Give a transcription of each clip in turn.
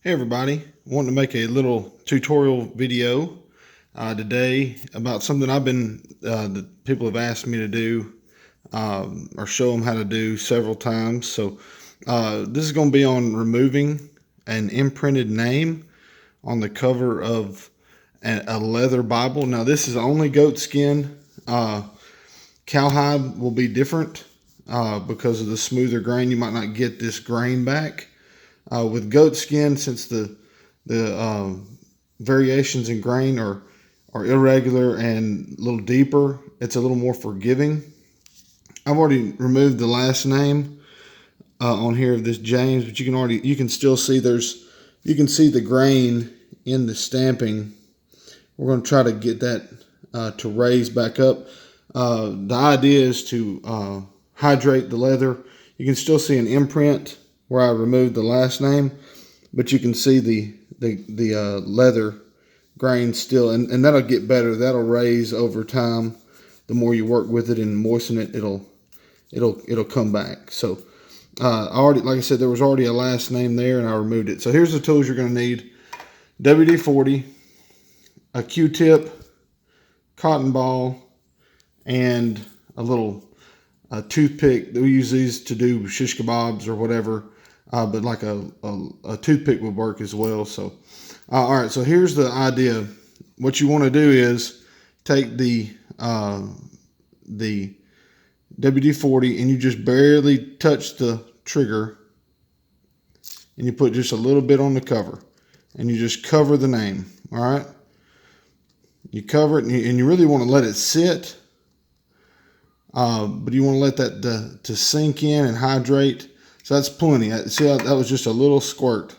Hey everybody, wanting to make a little tutorial video today about something that people have asked me to do or show them how to do several times. So this is going to be on removing an imprinted name on the cover of a leather Bible. Now this is only goat skin. Cowhide will be different because of the smoother grain. You might not get this grain back. With goat skin, since the variations in grain are irregular and a little deeper, it's a little more forgiving. I've already removed the last name on here of this James, but you can still see you can see the grain in the stamping. We're going to try to get that to raise back up. The idea is to hydrate the leather. You can still see an imprint where I removed the last name, but you can see the leather grain still, and that'll get better. That'll raise over time. The more you work with it and moisten it, it'll come back. So like I said, there was already a last name there, and I removed it. So here's the tools you're going to need: WD-40, a Q-tip, cotton ball, and a toothpick. We use these to do shish kebabs or whatever. But like a toothpick would work as well. So, all right. So here's the idea. What you want to do is take the WD-40 and you just barely touch the trigger, and you put just a little bit on the cover, and you just cover the name. All right. You cover it, and you really want to let it sit, but you want to let that to sink in and hydrate. So that's plenty. See how that was just a little squirt.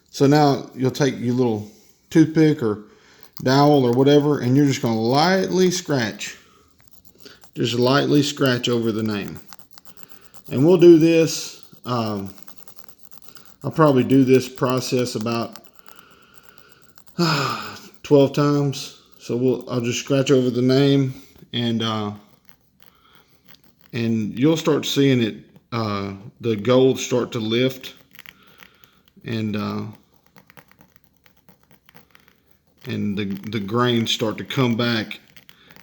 So now you'll take your little toothpick or dowel or whatever, and you're just going to lightly scratch. Just lightly scratch over the name. And we'll do this. I'll probably do this process about 12 times. So I'll just scratch over the name, and you'll start seeing it. The gold start to lift, and the grains start to come back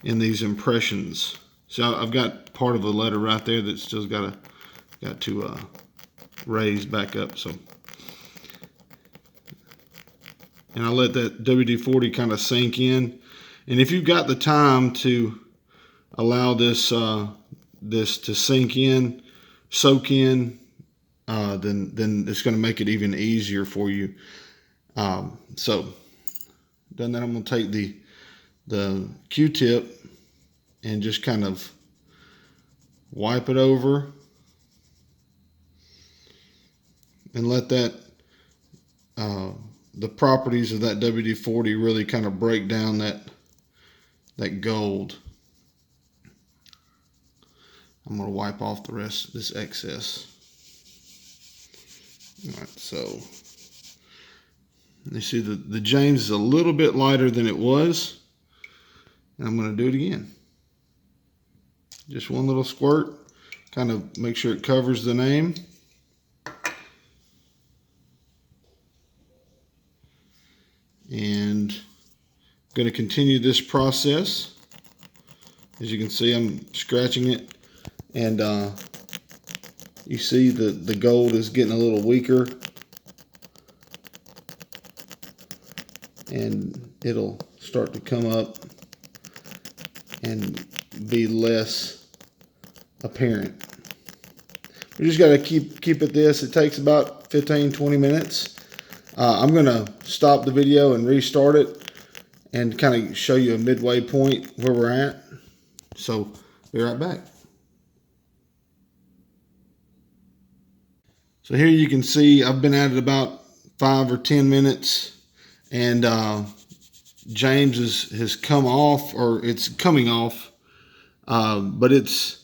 in these impressions. So I've got part of the letter right there that still got to raise back up. So, and I let that WD-40 kind of sink in. And if you've got the time to allow this this to sink in, soak in, then it's going to make it even easier for you. So done that, I'm going to take the Q-tip and just kind of wipe it over and let that the properties of that WD-40 really kind of break down that gold. I'm going to wipe off the rest of this excess. All right, so you see the James is a little bit lighter than it was, and I'm going to do it again. Just one little squirt, kind of make sure it covers the name. And I'm going to continue this process. As you can see, I'm scratching it. And you see the gold is getting a little weaker, and it'll start to come up and be less apparent. We just got to keep at this. It takes about 15-20 minutes. I'm going to stop the video and restart it and kind of show you a midway point where we're at. So be right back. So here you can see I've been at it about 5 or 10 minutes, and James has come off, or it's coming off, but it's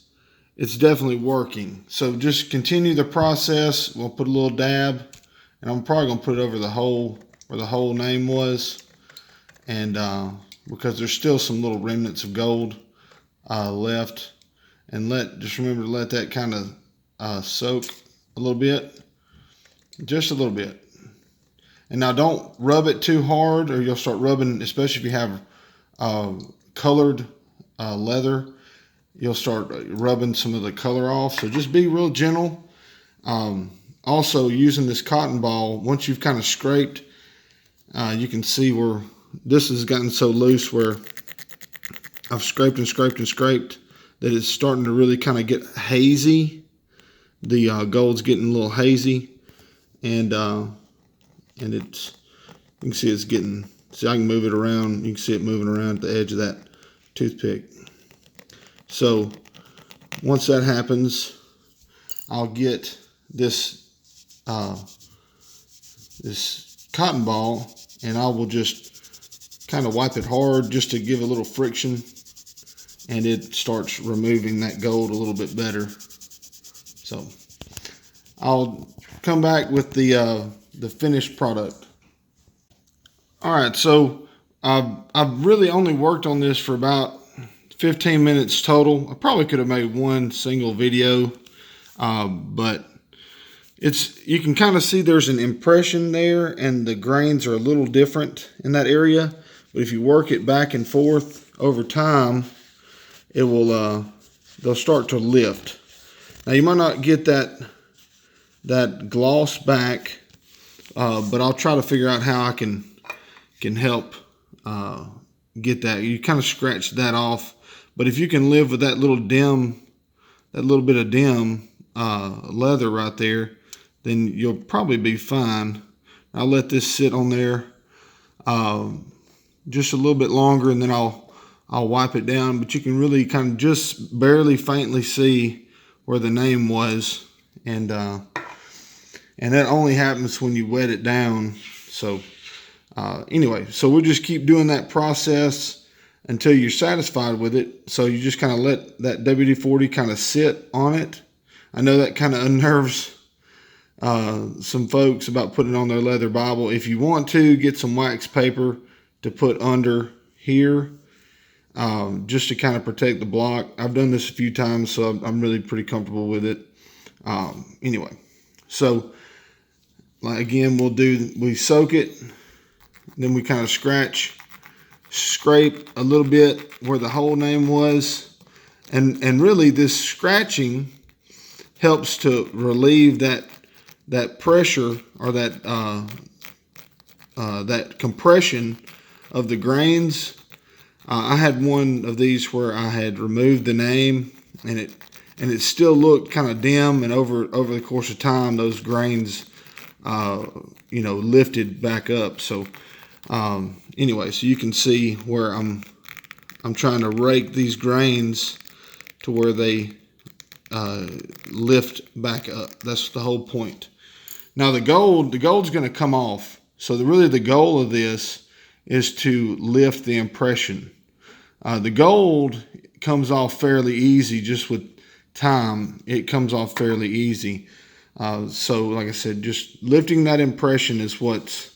definitely working. So just continue the process. We'll put a little dab, and I'm probably going to put it over the hole where the whole name was, and because there's still some little remnants of gold left, and just remember to let that kind of soak a little bit, just a little bit. And now don't rub it too hard, or you'll start rubbing, especially if you have colored leather, you'll start rubbing some of the color off. So just be real gentle. Also, using this cotton ball, once you've kind of scraped, you can see where this has gotten so loose where I've scraped and scraped and scraped that it's starting to really kind of get hazy. The gold's getting a little hazy, and it's, you can see it's getting, see I can move it around. You can see it moving around at the edge of that toothpick. So once that happens, I'll get this this cotton ball, and I will just kind of wipe it hard just to give a little friction, and it starts removing that gold a little bit better. So I'll come back with the finished product. All right, so I've really only worked on this for about 15 minutes total. I probably could have made one single video, but you can kind of see there's an impression there, and the grains are a little different in that area. But if you work it back and forth over time, it will they'll start to lift. Now you might not get that gloss back, but I'll try to figure out how I can help get that. You kind of scratch that off, but if you can live with that little bit of dim leather right there, then you'll probably be fine. I'll let this sit on there just a little bit longer, and then I'll wipe it down. But you can really kind of just barely faintly see where the name was, and that only happens when you wet it down. So anyway, so we'll just keep doing that process until you're satisfied with it. So you just kind of let that WD-40 kind of sit on it. I know that kind of unnerves some folks about putting it on their leather Bible. If you want to, get some wax paper to put under here, just to kind of protect the block. I've done this a few times, so I'm really pretty comfortable with it. Anyway, so again, we soak it, then we kind of scrape a little bit where the whole name was, and really this scratching helps to relieve that pressure, or that compression of the grains. I had one of these where I had removed the name, and it still looked kind of dim, and over the course of time, those grains lifted back up. So anyway, so you can see where I'm trying to rake these grains to where they lift back up. That's the whole point. Now the gold's going to come off. So really the goal of this is to lift the impression. The gold comes off fairly easy, just with time. It comes off fairly easy. So like I said, just lifting that impression is what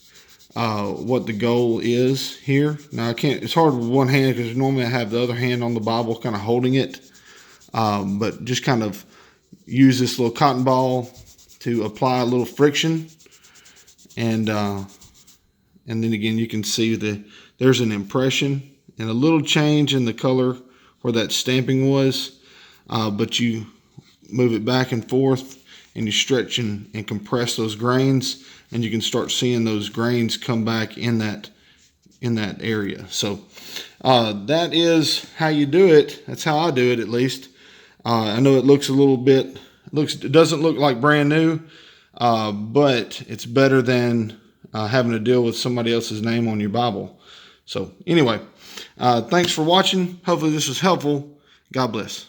the goal is here. Now it's hard with one hand, because normally I have the other hand on the Bible kind of holding it. But just kind of use this little cotton ball to apply a little friction, and then again you can see there's an impression and a little change in the color where that stamping was, but you move it back and forth, and you stretch and compress those grains, and you can start seeing those grains come back in that area. So that is how you do it. That's how I do it, at least. I know it looks a little bit, it doesn't look like brand new, but it's better than having to deal with somebody else's name on your Bible. So anyway, thanks for watching. Hopefully this was helpful. God bless.